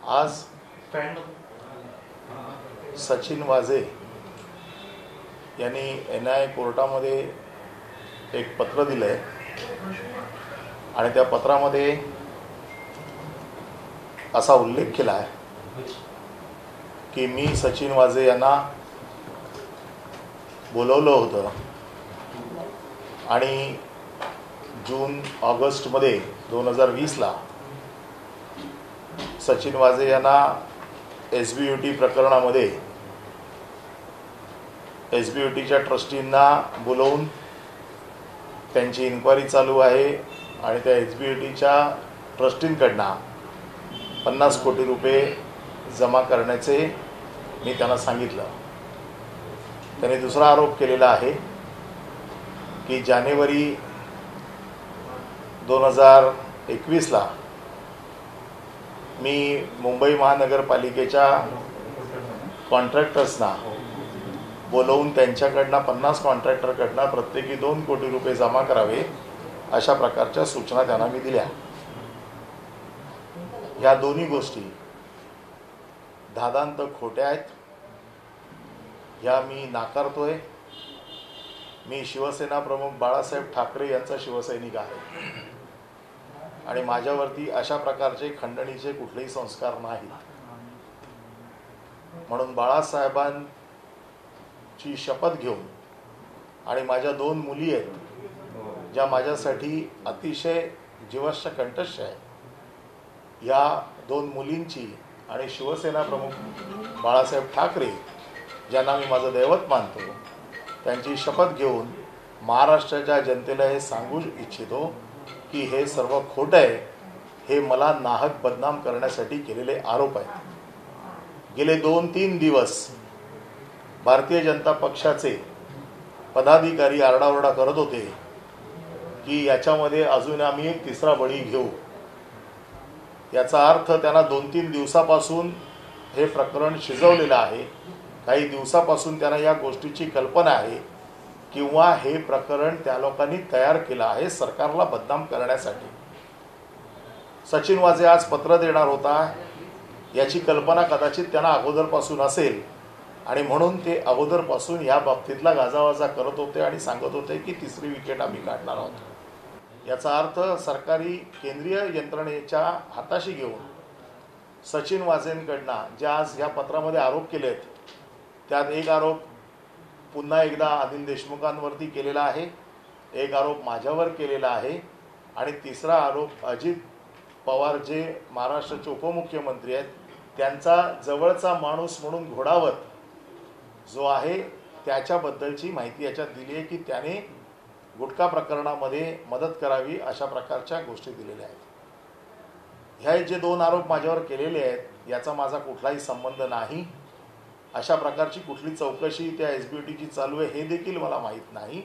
आज सचिन वाझे यांनी NIA कोर्टामध्ये एक पत्र दिलंय आणि त्या पत्रामध्ये असा उल्लेख केला आहे की मी सचिन वाझे यांना बोलवलं होतं आणि जून-ऑगस्टमध्ये 2020ला सचिन वाझे यांना SBUT प्रकरणामध्ये SBUTच्या ट्रस्टींना बोलवून त्यांची इन्क्वायरी चालू आहे आणि त्या SBUTच्या ट्रस्टींकडनं 50 कोटी रुपये जमा करण्याचे मी त्यांना सांगितलं. त्यांनी दुसरा आरोप केलेला आहे की जानेवारी 2021ला मी मुंबई महानगरपालिकेच्या कॉन्ट्रॅक्टर्सना बोलवून त्यांच्याकडनं 50 कॉन्ट्रॅक्टरकडनं प्रत्येकी 2 कोटी रुपये जमा करावे अशा प्रकारच्या सूचना त्यांना मी दिल्या. या दोन्ही गोष्टी धादांत खोट्या आहेत. या मी नाकारतोय. मी शिवसेना प्रमुख बाळासाहेब ठाकरे यांचा शिवसैनिक आहे आणि माझ्यावरती अशा प्रकारचे खंडणीचे कुठलेही संस्कार नाहीत. म्हणून बाळासाहेबांची शपथ घेऊन आणि माझ्या 2 मुली आहेत ज्या माझ्यासाठी अतिशय जीवश्य कंटश आहे, या 2 मुलींची आणि शिवसेना प्रमुख बाळासाहेब ठाकरे ज्यांना मी माझं दैवत मानतो त्यांची शपथ घेऊन महाराष्ट्राच्या जनतेला हे सांगू इच्छितो की हे सर्व खोटं आहे. हे मला नाहक बदनाम करण्यासाठी केलेले आरोप आहेत. गेले 2-3 दिवस भारतीय जनता पक्षाचे पदाधिकारी आरडाओरडा करत होते की याच्यामध्ये अजून आम्ही एक तिसरा बळी घेऊ. याचा अर्थ त्यांना 2-3 दिवसापासून हे प्रकरण शिजवलेलं आहे. काही दिवसापासून त्यांना या गोष्टीची कल्पना आहे किंवा हे प्रकरण त्या लोकांनी तयार केलं आहे सरकारला बदनाम करण्यासाठी. सचिन वाझे आज पत्र देणार होता याची कल्पना कदाचित त्यांना अगोदरपासून असेल आणि म्हणून ते अगोदरपासून या बाबतीतला गाजावाजा करत होते आणि सांगत होते की तिसरी विकेट आम्ही काढणार आहोत. याचा अर्थ सरकारी केंद्रीय यंत्रणेच्या हाताशी घेऊन सचिन वाझेंकडनं जे आज या पत्रामध्ये आरोप केलेत त्यात एक आरोप पुन्हा एकदा अनिल देशमुखांवरती केलेला आहे, एक आरोप माझ्यावर केलेला आहे आणि तिसरा आरोप अजित पवार जे महाराष्ट्राचे उपमुख्यमंत्री आहेत त्यांचा जवळचा माणूस म्हणून घोडावत जो आहे त्याच्याबद्दलची माहिती याच्यात दिली आहे की त्याने गुटखा प्रकरणामध्ये मदत करावी अशा प्रकारच्या गोष्टी दिलेल्या आहेत. ह्या जे 2 आरोप माझ्यावर केलेले आहेत याचा माझा कुठलाही संबंध नाही. अशा प्रकारची कुठली चौकशी त्या SBUTची चालू आहे हे देखील मला माहीत नाही.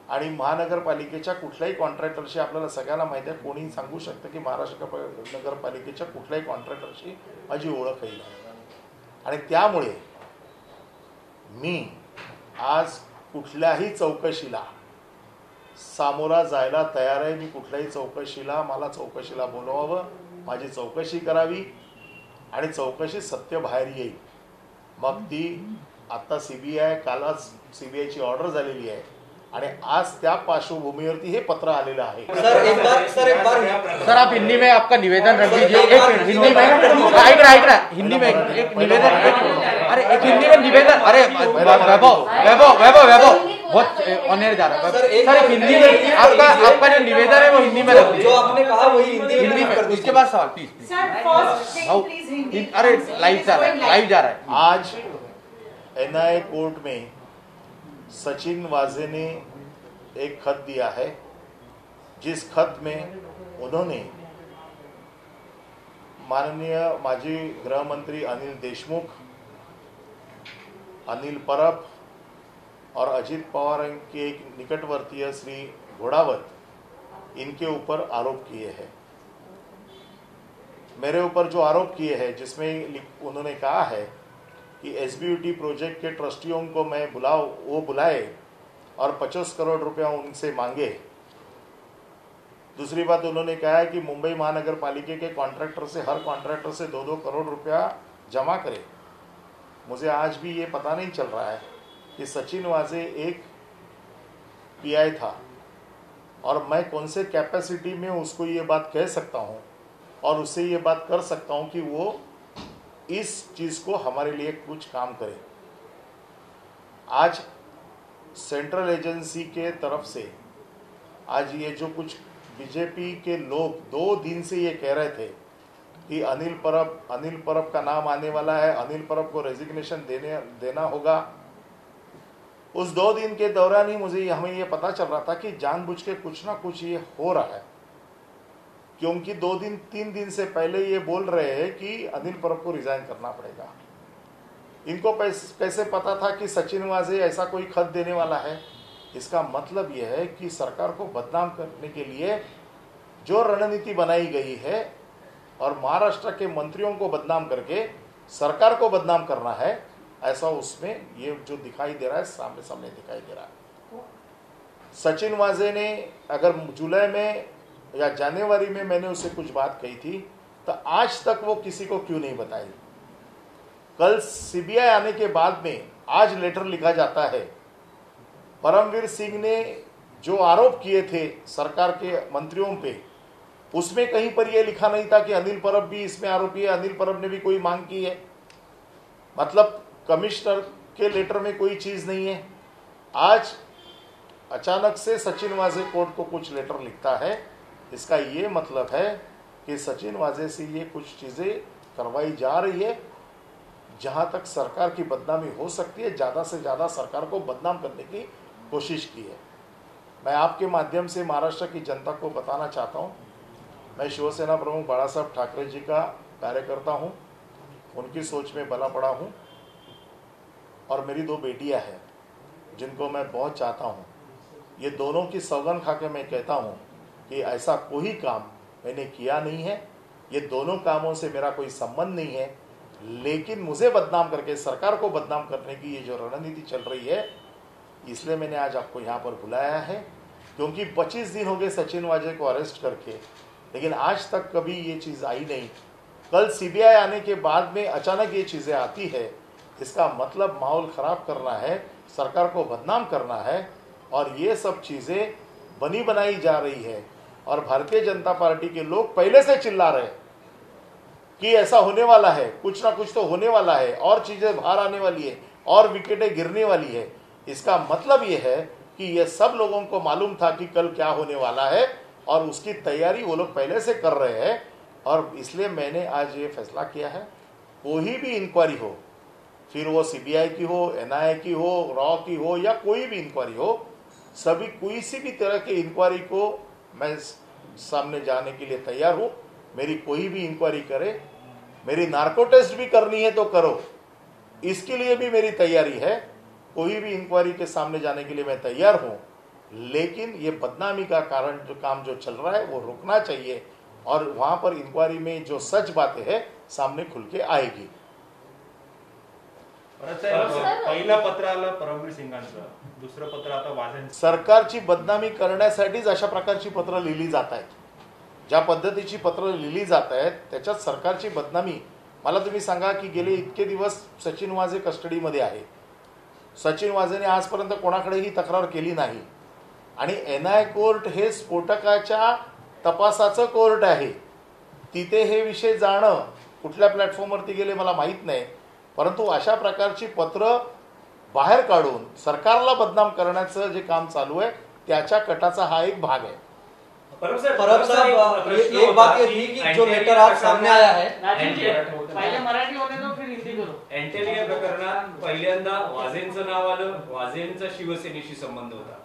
आणि महानगरपालिकेच्या कुठल्याही कॉन्ट्रॅक्टरशी आपल्याला सगळ्यांना माहिती आहे, कोणी सांगू शकतं की महाराष्ट्र नगरपालिकेच्या कुठल्याही कॉन्ट्रॅक्टरशी माझी ओळखही नाही. आणि त्यामुळे मी आज कुठल्याही चौकशीला सामोरा जायला तयार आहे. मी कुठल्याही चौकशीला मला चौकशीला बोलवावं, माझी चौकशी करावी आणि चौकशी सत्य बाहेर येईल. मग ती आता CBI कालच CBIची ऑर्डर झालेली आहे आणि आज त्या पार्श्वभूमीवरती हे पत्र आलेलं आहे. सर आप हिंदी में आपका निवेदन रख दीजिए. एक हिंदी में हिंदी में एक निवेदन. अरे एक हिंदी में निवेदन. अरे वैभव बहुत ऑनर जा रहा है सर. एक हिंदी में आपका जो निवेदन है वो हिंदी में रख दीजिए. जो आपने कहा वही हिंदी में. उसके बाद सवाल प्लीज. अरे लाइव जा रहा है. आज NIA कोर्ट में सचिन वाझे ने एक खत दिया है जिस खत में उन्होंने माननीय माजी गृह मंत्री अनिल देशमुख, अनिल परब और अजित पवार के एक निकटवर्तीय श्री घोड़ावत इनके ऊपर आरोप किए हैं. मेरे ऊपर जो आरोप किए हैं जिसमें उन्होंने कहा है कि SBUT प्रोजेक्ट के ट्रस्टियों को मैं बुलाए और 50 करोड़ रुपया उनसे मांगे दूसरी बात उन्होंने कहा है कि मुंबई महानगर पालिका के कॉन्ट्रैक्टर से, हर कॉन्ट्रैक्टर से 2-2 करोड़ रुपया जमा करे। मुझे आज भी ये पता नहीं चल रहा है कि सचिन वाजे एक पीआई था और मैं कौन से कैपेसिटी में उसको ये बात कह सकता हूँ और उससे ये बात कर सकता हूँ कि वो इस चीज़ को हमारे लिए कुछ काम करे। आज सेंट्रल एजेंसी के तरफ से आज ये जो कुछ बीजेपी के लोग 2 दिन से ये कह रहे थे कि अनिल परब का नाम आने वाला है, अनिल परब को रेजिग्नेशन देना होगा। उस 2 दिन के दौरान ही हमें ये पता चल रहा था कि जानबूझ के कुछ ना कुछ ये हो रहा है, क्योंकि 2-3 दिन से पहले ये बोल रहे हैं कि अनिल परब को रिजाइन करना पड़ेगा। इनको कैसे पता था कि सचिन वाजे ऐसा कोई खत देने वाला है? इसका मतलब यह है कि सरकार को बदनाम करने के लिए जो रणनीति बनाई गई है और महाराष्ट्र के मंत्रियों को बदनाम करके सरकार को बदनाम करना है, ऐसा उसमें ये जो दिखाई दे रहा है, सामने दिखाई दे रहा है। सचिन वाजे ने अगर जुलाई में या जनवरी में मैंने उससे कुछ बात कही थी तो आज तक वो किसी को क्यों नहीं बताई? कल सीबीआई आने के बाद में आज लेटर लिखा जाता है, परमवीर सिंह ने जो आरोप किए थे सरकार के मंत्रियों पे, उसमें कहीं पर यह लिखा नहीं था कि अनिल परब भी इसमें आरोपी है, अनिल परब ने भी कोई मांग की है। मतलब कमिश्नर के लेटर में कोई चीज नहीं है। आज अचानक से सचिन वाजे कोर्ट को कुछ लेटर लिखता है, इसका ये मतलब है कि सचिन वाजे से ये कुछ चीजें करवाई जा रही है जहां तक सरकार की बदनामी हो सकती है, ज्यादा से ज्यादा सरकार को बदनाम करने की कोशिश की है। मैं आपके माध्यम से महाराष्ट्र की जनता को बताना चाहता हूं, मैं शिवसेना प्रमुख बाला साहब ठाकरे जी का कार्यकर्ता हूं, उनकी सोच में बना पड़ा हूं और मेरी 2 बेटियां हैं जिनको मैं बहुत चाहता हूं। ये दोनों की सौगंध खा के मैं कहता हूं कि ऐसा कोई काम मैंने किया नहीं है, ये दोनों कामों से मेरा कोई संबंध नहीं है, लेकिन मुझे बदनाम करके सरकार को बदनाम करने की ये जो रणनीति चल रही है, इसलिए मैंने आज आपको यहाँ पर बुलाया है। क्योंकि 25 दिन हो गए सचिन वाजे को अरेस्ट करके, लेकिन आज तक कभी ये चीज़ आई नहीं। कल सीबीआई आने के बाद में अचानक ये चीज़ें आती है, इसका मतलब माहौल ख़राब करना है, सरकार को बदनाम करना है और ये सब चीज़ें बनी बनाई जा रही है। और भारतीय जनता पार्टी के लोग पहले से चिल्ला रहे कि ऐसा होने वाला है, कुछ ना कुछ तो होने वाला है और चीज़ें बाहर आने वाली है और विकेटें गिरने वाली है। इसका मतलब ये है कि ये सब लोगों को मालूम था कि कल क्या होने वाला है और उसकी तैयारी वो लोग पहले से कर रहे हैं। और इसलिए मैंने आज ये फैसला किया है, कोई भी इंक्वायरी हो, फिर वो सीबीआई की हो, एनआईए की हो, रॉ की हो या कोई भी इंक्वायरी हो, सभी किसी भी तरह की इंक्वायरी को मैं सामने जाने के लिए तैयार हूँ। मेरी कोई भी इंक्वायरी करे, मेरी नार्को टेस्ट भी करनी है तो करो, इसके लिए भी मेरी तैयारी है। कोई भी इंक्वायरी के सामने जाने के लिए मैं तैयार हूँ, लेकिन ये बदनामी का कारण जो काम जो चल रहा है वो रुकना चाहिए और वहां पर इंक्वायरी में जो सच बातें हैं सामने खुल के आएगी। पहिलं पत्र आलं परमवीर सिंगांचं, दुसरं पत्र आता वाजेंचं। सरकारची बदनामी करण्यासाठीच अशा प्रकारची पत्र लिहिली जात आहेत। ज्या पद्धतीची पत्र लिहिली जात आहेत त्याच्यात सरकारची बदनामी, मला तुम्ही सांगा की गेले इतके दिवस सचिन वाजे कस्टडीमध्ये आहे, सचिन वाजेने आजपर्यंत कोणाकडेही तक्रार केली नाही आणि एनआय कोर्ट हे स्फोटकाच्या तपासाचं कोर्ट आहे, तिथे हे विषय जाणं कुठल्या प्लॅटफॉर्मवरती गेले मला माहीत नाही, परंतु अशा प्रकारची पत्र बाहेर काढून सरकारला बदनाम करण्याचं जे काम चालू आहे त्याच्या कटाचा हा एक भाग आहे। परब साहब, एक बात ये थी कि जो लेटर आज सामने आया है, पहिले मराठी होने दो फिर हिंदी करो। एंटेलिया प्रकरणात पहिल्यांदा वाजेंचं नाव आलं, वाजेंचा शिवसेनेशी संबंध होता।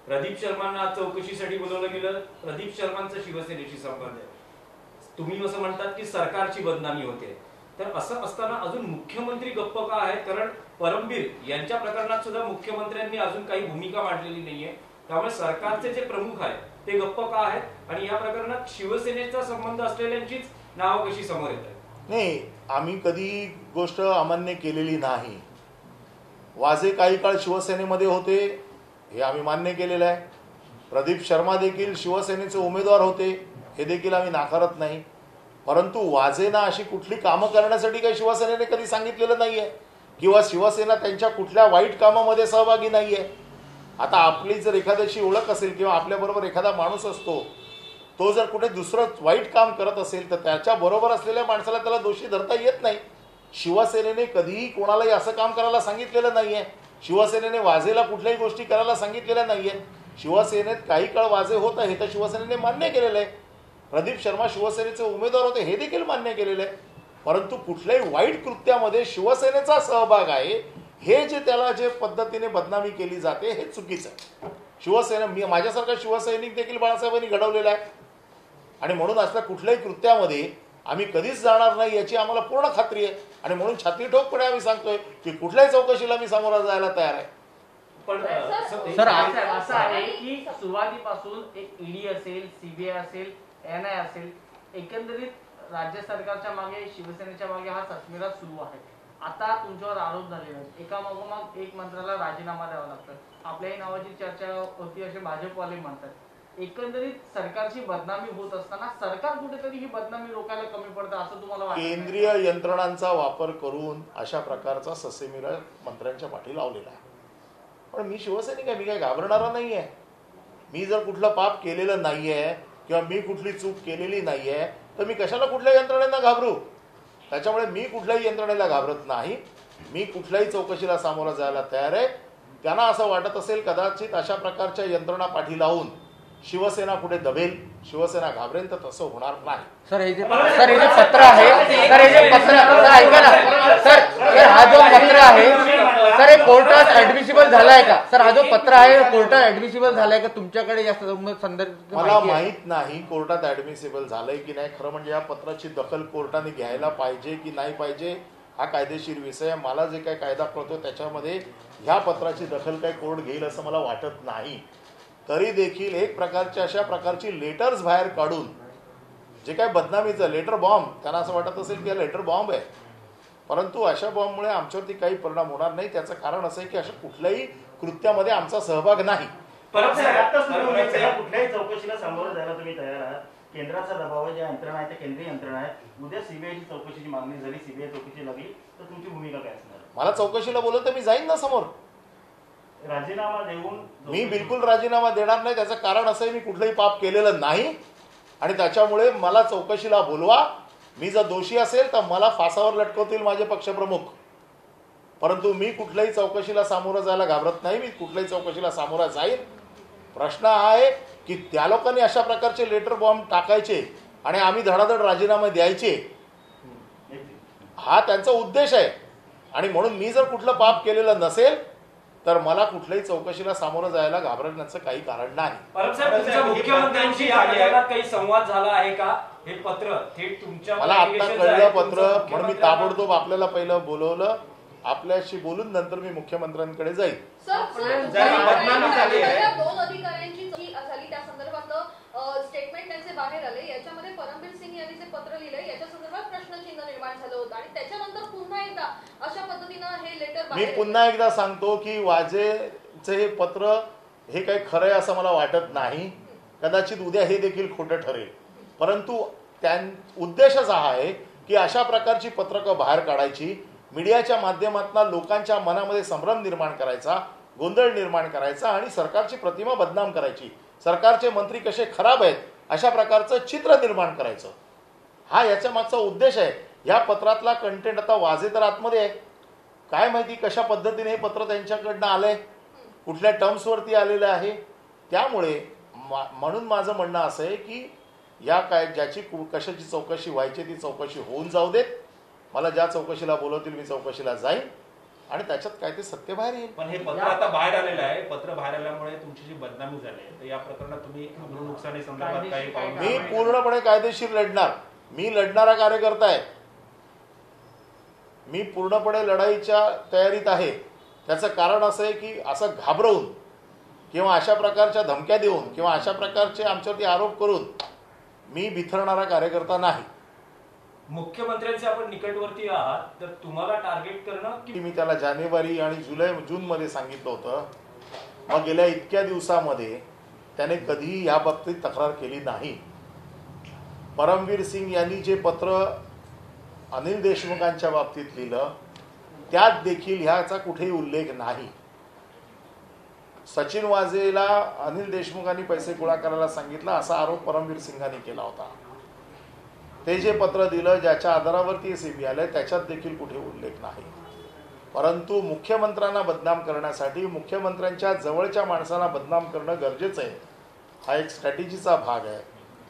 प्रदीप शर्मांना चौकशीसाठी बोलवलं गेलं, प्रदीप शर्मांचा शिवसेनेशी संबंध आहे। तुम्ही असं म्हणतात की सरकारची बदनामी होते, तर असं असताना अजून मुख्यमंत्री गप्प का आहेत? कारण परमवीर यांच्या प्रकरणात सुद्धा मुख्यमंत्र्यांनी अजून काही भूमिका मांडलेली नाहीये, त्यामुळे सरकारचे जे प्रमुख आहेत ते गप्प का आहेत आणि या प्रकरणात शिवसेनेचा संबंध असलेल्यांचीच नाव कशी समोर येतात? नाही, आम्ही कधी गोष्ट अमान्य केलेली नाही। वाजे काही काळ शिवसेनेमध्ये होते हे आम्ही मान्य केलेलं आहे, प्रदीप शर्मा देखील शिवसेनेचे उमेदवार होते, हे देखील आम्ही नाकारत नाही. परंतु वाजेंना अशी कुठली कामं करण्यासाठी काही शिवसेनेने कधी सांगितलेलं नाहीये किंवा शिवसेना त्यांच्या कुठल्या वाईट कामामध्ये सहभागी नाहीये. आता आपली जर एखाद्याची ओळख असेल किंवा आपल्याबरोबर एखादा माणूस असतो, तो जर कुठे दुसरं वाईट काम करत असेल तर त्याच्या बरोबर असलेल्या माणसाला त्याला दोषी धरता येत नाही. शिवसेनेने कधीही कोणालाही असं काम करायला सांगितलेलं नाहीये. शिवसेनेने वाजेला कुठल्याही गोष्टी करायला सांगितलेल्या नाहीये. शिवसेनेत काही काळ वाजे होत आहे, तर शिवसेनेने मान्य केलेलं आहे. प्रदीप शर्मा शिवसेनेचे उमेदवार होते, हे देखील मान्य केलेलं आहे. परंतु कुठल्याही वाईट कृत्यामध्ये शिवसेनेचा सहभाग आहे, हे जे त्याला जे पद्धतीने बदनामी केली जाते, हे चुकीचं आहे. शिवसेना, मी माझ्यासारखा शिवसैनिक देखील बाळासाहेबांनी घडवलेला आहे आणि म्हणून असल्या कुठल्याही कृत्यामध्ये आम्ही कधीच जाणार नाही याची आम्हाला पूर्ण खात्री आहे. आणि म्हणून छाती ठोकपणे आम्ही सांगतोय की कुठल्याही चौकशीला मी सामोरा जायला तयार आहे. पण सर, असं आहे की सुरुवातीपासून एक ईडी असेल, सीबीआय असेल, एनआय असेल, एकंदरीत राज्य सरकारच्या मागे, शिवसेनेच्या मागे हा चष्मेरा सुरू आहे. आता तुमच्यावर आरोप झालेले आहेत, एका मागोमाग एक मंत्र्याला राजीनामा द्यावा लागतो. आपल्याही नावाची चर्चा होती असे भाजपवाले म्हणतात. एकंदरीत सरकारची बदनामी होत असताना सरकार कुठेतरी ही बदनामी रोखायला कमी पडतं असं तुम्हाला वाटतं? केंद्रीय यंत्रणांचा वापर करून अशा प्रकारचा ससेमिरा मंत्र्यांच्या पाठी लावलेला आहे. पण मी शिवसैनिक आहे, मी काही घाबरणारा नाही आहे. मी जर कुठलं पाप केलेलं नाही आहे किंवा मी कुठली चूक केलेली नाही आहे तर मी कशाला कुठल्या यंत्रणेला घाबरू. त्याच्यामुळे मी कुठल्याही यंत्रणेला घाबरत नाही. मी कुठल्याही चौकशीला सामोरा जायला तयार आहे. त्यांना असं वाटत असेल कदाचित अशा प्रकारच्या यंत्रणा पाठी लावून शिवसेना कुठे दबेल, शिवसेना घाबरेल, तर तसं होणार नाही. सर हे जे पत्र आहे, सर हे जे पत्र, ऐका ना सर, हा जो पत्र आहे सर, हे कोर्टात ऍडमिसिबल झालाय का? सर हा जो पत्र आहे कोर्टात ऍडमिसिबल झालाय का? तुमच्याकडे या संदर्भात मला माहित नाही कोर्टात ऍडमिसिबल झालंय की नाही. खरं म्हणजे या पत्राची दखल कोर्टाने घ्यायला पाहिजे की नाही पाहिजे हा कायदेशीर विषय आहे. मला जे काही कायदा कळतो त्याच्यामध्ये ह्या पत्राची दखल काही कोर्ट घेईल असं मला वाटत नाही. तरी देखील एक प्रकारची अशा प्रकारची लेटर्स बाहेर काढून जे काय बदनामीचं लेटर बॉम्ब, त्यांना असं वाटत असेल की लेटर बॉम्ब आहे, परंतु अशा बॉम्बमुळे आमच्यावरती काही परिणाम होणार नाही. त्याचं कारण असं आहे की अशा कुठल्याही कृत्यामध्ये आमचा सहभाग नाही. कुठल्याही चौकशीला सामोरं जायला तुम्ही तयार आहात. केंद्राचा दबाव आहे, ज्या यंत्रणा आहे त्या केंद्रीय यंत्रणा आहे. उद्या सीबीआयची चौकशीची मागणी झाली, सीबीआय चौकशी लागली तर तुमची भूमिका काय असणार? मला चौकशीला बोलवलं तर मी जाईन ना समोर. राजीनामा देऊन मी बिलकुल राजीनामा देणार नाही. त्याचं कारण असं आहे मी कुठलंही पाप केलेलं नाही आणि त्याच्यामुळे मला चौकशीला बोलवा. मी जर दोषी असेल तर मला फासावर लटकवतील माझे पक्षप्रमुख. परंतु मी कुठल्याही चौकशीला सामोरं जायला घाबरत नाही. मी कुठल्याही चौकशीला सामोरा जाईल. प्रश्न हा आहे की त्या लोकांनी अशा प्रकारचे लेटर बॉम्ब टाकायचे आणि आम्ही धडाधड राजीनामे द्यायचे, हा त्यांचा उद्देश आहे. आणि म्हणून मी जर कुठलं पाप केलेलं नसेल तर मला कुठल्याही चौकशीला सामोरं जायला घाबरण्याचं काही कारण नाही. मुख्यमंत्र्यांशी काही संवाद झाला आहे का? हे पत्र थेट तुमच्या मला आता कळलं पत्र, म्हणून मी ताबडतोब आपल्याला पहिलं बोलवलं. आपल्याशी बोलून नंतर मी मुख्यमंत्र्यांकडे जाईल. दोन अधिकाऱ्यांची झाली त्या संदर्भातलं स्टेटमेंट त्यांचे बाहेर आले. याच्यामध्ये परमबीर सिंग यांनी जे पत्र लिहिलंय याच्या संदर्भात प्रश्नचिन्ह निर्माण झालं होतं आणि त्याच्यानंतर पुन्हा एकदा अशा पद्धतीनं हे लेटर मी पुन्हा एकदा सांगतो की वाजेचे हे पत्र हे काही खरं आहे असं मला वाटत नाही. कदाचित उद्या हे देखील खोटं ठरेल. परंतु उद्देशच हा आहे की अशा प्रकारची पत्रकं बाहेर काढायची, मीडियाच्या माध्यमातून लोकांच्या मनामध्ये संभ्रम निर्माण करायचा, गोंधळ निर्माण करायचा आणि सरकारची प्रतिमा बदनाम करायची, सरकारचे मंत्री कसे खराब आहेत अशा प्रकारचं चित्र निर्माण करायचं, हा याच्या मागचा उद्देश आहे. या पत्रातला कंटेंट आता वाजे तर आतमध्ये आहे, काय माहिती कशा पद्धतीने हे पत्र त्यांच्याकडनं आलंय, कुठल्या टर्म्सवरती आलेलं आहे. त्यामुळे म्हणून माझं म्हणणं असं आहे की या काय ज्याची कशाची चौकशी व्हायची ती चौकशी होऊन जाऊ देत. मला ज्या चौकशीला बोलवतील मी चौकशीला जाईन आणि त्याच्यात काय ते सत्य बाहेर येईल. पण हे पत्र आता बाहेर आलेलं आहे. पत्र बाहेर आल्यामुळे तुमची जी बदनामी झाली तर या प्रकरणात तुम्ही नुकसानी संदर्भात काही पाऊल? मी पूर्णपणे कायदेशीर लढणार. मी लढणारा कार्यकर्ता आहे. मी पूर्णपणे लढाईच्या तयारीत आहे. त्याचं कारण असं आहे की असं घाबरवून किंवा अशा प्रकारच्या धमक्या देऊन किंवा अशा प्रकारचे आमच्यावरती आरोप करून मी बिथरणारा कार्यकर्ता नाही. मुख्यमंत्र्यांचे आपण निकटवर्ती आहात तर तुम्हाला टार्गेट करणं की मी त्याला जानेवारी आणि जून मध्ये सांगितलं होतं. मग गेल्या इतक्या दिवसामध्ये त्याने कधीही या बाबतीत तक्रार केली नाही. परमवीर सिंग यांनी जे पत्र अनिल देशमुखांच्या बाबतीत लिहिलं त्यात देखील ह्याचा कुठेही उल्लेख नाही. सचिन वाझेला अनिल देशमुखांनी पैसे गोळा करायला सांगितलं असा आरोप परमवीर सिंगांनी केला होता. ते जे पत्र दिलं ज्याच्या आधारावरती सीबीआय आलंय त्याच्यात देखील कुठे उल्लेख नाही. परंतु मुख्यमंत्र्यांना बदनाम करण्यासाठी मुख्यमंत्र्यांच्या जवळच्या माणसांना बदनाम करणं गरजेचं आहे. हा एक स्ट्रॅटेजीचा भाग आहे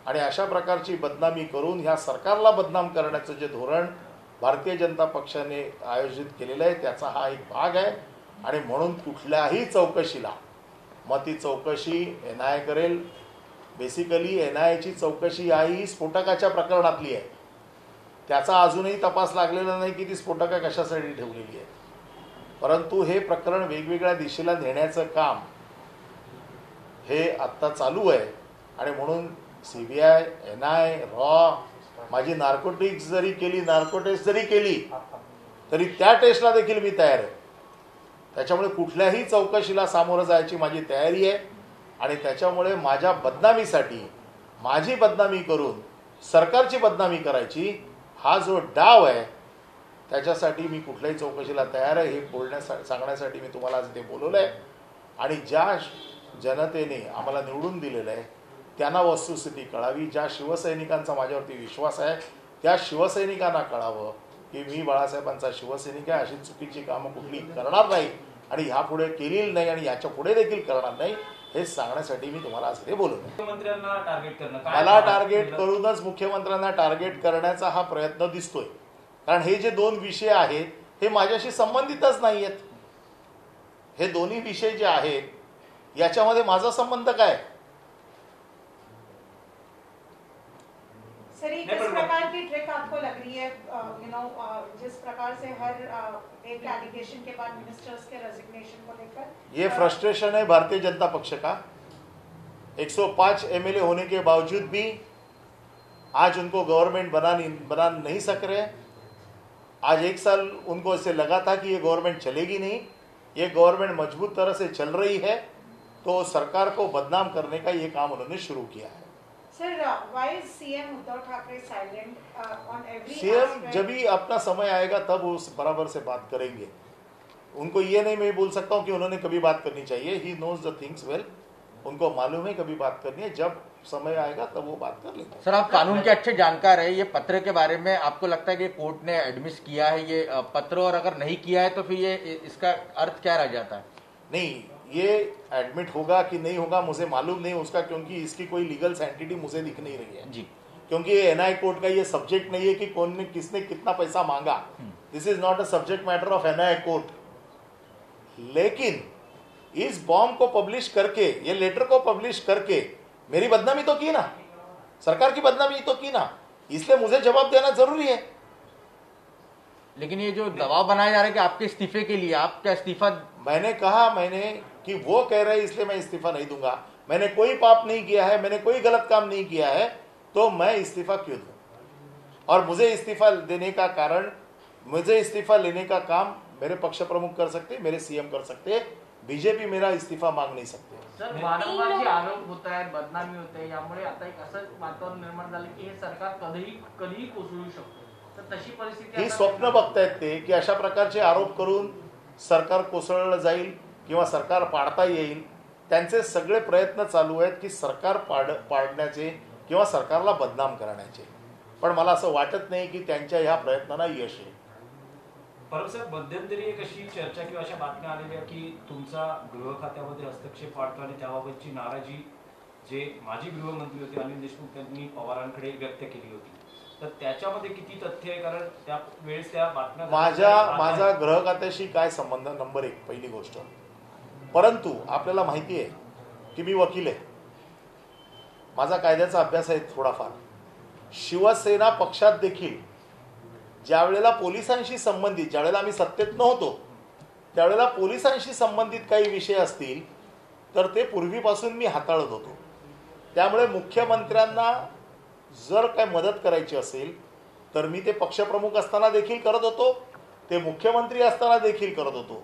आणि अशा प्रकारची बदनामी करून ह्या सरकारला बदनाम करण्याचं जे धोरण भारतीय जनता पक्षाने आयोजित केलेलं आहे त्याचा हा एक भाग आहे. आणि म्हणून कुठल्याही चौकशीला मग ती चौकशी NIA करेल. बेसिकली NIAची चौकशी ही स्फोटकाच्या प्रकरणातली आहे. त्याचा अजूनही तपास लागलेला नाही की ती स्फोटकं कशासाठी ठेवलेली आहे. परंतु हे प्रकरण वेगवेगळ्या दिशेला नेण्याचं काम हे आत्ता चालू आहे. आणि म्हणून CBI, NIA, रॉ माझी नार्कोटिक्स जरी केली नार्कोटेस्ट जरी केली तरी त्या टेस्टला देखील मी तयार आहे. त्याच्यामुळे कुठल्याही चौकशीला सामोरं जायची माझी तयारी आहे. आणि त्याच्यामुळे माझ्या बदनामीसाठी माझी बदनामी करून सरकारची बदनामी करायची हा जो डाव आहे त्याच्यासाठी मी कुठल्याही चौकशीला तयार आहे. हे सांगण्यासाठी मी तुम्हाला आज इथे बोलवलं आहे. आणि ज्या जनतेने आम्हाला निवडून दिलेलं आहे त्यांना वस्तुस्थिती कळावी. ज्या शिवसैनिकांचा माझ्यावरती विश्वास आहे त्या शिवसैनिकांना कळावं की मी बाळासाहेबांचा शिवसैनिक आहे. अशी चुकीची कामं कुठली करणार नाही आणि ह्यापुढे केलेली नाही आणि याच्या पुढे देखील करणार नाही हे सांगण्यासाठी मी तुम्हाला आज इथे बोलवलं. मुख्यमंत्र्यांना टार्गेट करणं मला टार्गेट करूनच मुख्यमंत्र्यांना टार्गेट करण्याचा हा प्रयत्न दिसतोय. कारण हे जे दोन विषय आहेत हे माझ्याशी संबंधितच नाही आहेत. हे दोन्ही विषय जे आहेत याच्यामध्ये माझा संबंध काय. सर ये किस प्रकार की ट्रिक आपको लग रही है जिस प्रकार से हर एक एलिगेशन के बाद मिनिस्टर्स के रेजिग्नेशन को लेकर ये फ्रस्ट्रेशन है भारतीय जनता पक्ष का. 105 MLA होने के बावजूद भी आज उनको गवर्नमेंट बना नहीं सक रहे. आज 1 साल उनको ऐसे लगा था कि ये गवर्नमेंट चलेगी नहीं. ये गवर्नमेंट मजबूत तरह से चल रही है तो सरकार को बदनाम करने का ये काम उन्होंने शुरू किया है. Sir, why is CM Uddhav Thackeray silent on every CM aspect? जब भी अपना समय आएगा तब वो बराबर से बात करेंगे. उनको ये नहीं मैं बोल सकता हूँ कि उन्होंने कभी बात करनी चाहिए. ही नोज द थिंग्स वेल. उनको मालूम है कभी बात करनी है. जब समय आएगा तब वो बात कर लेंगे. सर आप कानून के अच्छे जानकार है. ये पत्र के बारे में आपको लगता है कि कोर्ट ने एडमिस किया है ये पत्र और अगर नहीं किया है तो फिर ये इसका अर्थ क्या रह जाता है. नहीं ये एडमिट होगा कि नहीं होगा मुझे मालूम नहीं उसका क्योंकि इसकी कोई लीगल सैंटिटी मुझे दिख नहीं रही है जी. क्योंकि ये NIA कोर्ट का ये सब्जेक्ट नहीं है कि कौन ने किसने कितना पैसा मांगा. This is not a subject matter of NIA court. लेकिन इस बॉम्ब को पब्लिश करके ये लेटर को पब्लिश करके मेरी बदनामी तो की ना. सरकार की बदनामी तो की ना. इसलिए मुझे जवाब देना जरूरी है. लेकिन ये जो दबाव बनाया जा रहा है कि आपके इस्तीफे के लिए आप क्या इस्तीफा. मैंने कहा कि वो कह रहे हैं इसलिए मैं इस्तीफा नहीं दूंगा. मैंने कोई पाप नहीं किया है. मैंने कोई गलत काम नहीं किया है तो मैं इस्तीफा क्यों दूं. और मुझे इस्तीफा देने का कारण मुझे इस्तीफा लेने का काम मेरे पक्ष प्रमुख कर सकते, मेरे CM कर सकते. बीजेपी मेरा इस्तीफा मांग नहीं सकते. सर वारंवार जे आरोप होत आहेत बदनामी होते यामुळे आता एक असं वातावरण निर्माण झालं की हे सरकार कधीही कोसळू शकतो. तर तशी परिस्थिती ही आता स्वप्न बघतायत ते की अशा प्रकारचे आरोप करून सरकार कोसळलं जाईल किंवा सरकार पाडता येईल. त्यांचे सगळे प्रयत्न चालू आहेत की सरकार पाडण्याचे किंवा सरकारला बदनाम करण्याचे. पण मला असं वाटत नाही की त्यांच्या ह्या प्रयत्नांना यश येईल. परब साहेब मध्यंतरी एक अशी चर्चा किंवा अशा बातम्या आलेल्या की तुमचा गृह खात्यामध्ये हस्तक्षेप वाढतो आणि त्याबाबतची नाराजी जे माजी गृहमंत्री होते अनिल देशमुख यांनी पवारांकडे व्यक्त केली होती. तर त्याच्यामध्ये किती तथ्य आहे कारण त्या वेळेस त्या बातम्या माझा गृह खात्याशी काय संबंध. नंबर 1 पहिली गोष्ट. परंतु आपल्याला माहिती आहे की मी वकील आहे. माझा कायद्याचा अभ्यास आहे थोडाफार. शिवसेना पक्षात देखील ज्या वेळेला पोलिसांशी संबंधित ज्यावेळेला आम्ही सत्तेत नव्हतो त्यावेळेला पोलिसांशी संबंधित काही विषय असतील तर ते पूर्वीपासून मी हाताळत होतो. त्यामुळे मुख्यमंत्र्यांना जर काय मदत करायची असेल तर मी ते पक्षप्रमुख असताना देखील करत होतो. ते मुख्यमंत्री असताना देखील करत होतो.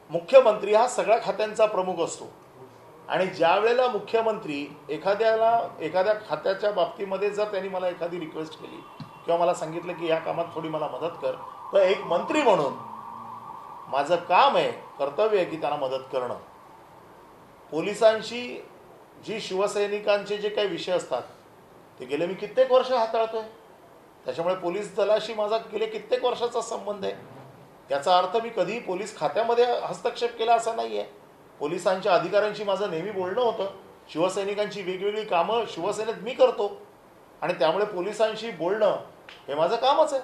मुख्यमंत्री हा सगळ्या खात्यांचा प्रमुख असतो. आणि ज्या वेळेला मुख्यमंत्री एखाद्या खात्याच्या बाबतीमध्ये जर त्यांनी मला एखादी रिक्वेस्ट केली किंवा मला सांगितलं की या कामात थोडी मला मदत कर, तर एक मंत्री म्हणून माझं काम आहे, कर्तव्य आहे की त्यांना मदत करणं. पोलिसांशी जी शिवसैनिकांचे जे काही विषय असतात ते गेले मी कित्येक वर्ष हाताळतोय. त्याच्यामुळे पोलीस दलाशी माझा गेले कित्येक वर्षाचा संबंध आहे. याचा अर्थ मी कधीही पोलीस खात्यामध्ये हस्तक्षेप केला असा नाही आहे. पोलिसांच्या अधिकाऱ्यांशी माझं नेहमी बोलणं होतं. शिवसैनिकांची वेगवेगळी कामं शिवसेनेत मी करतो आणि त्यामुळे पोलिसांशी बोलणं हे माझं कामच आहे.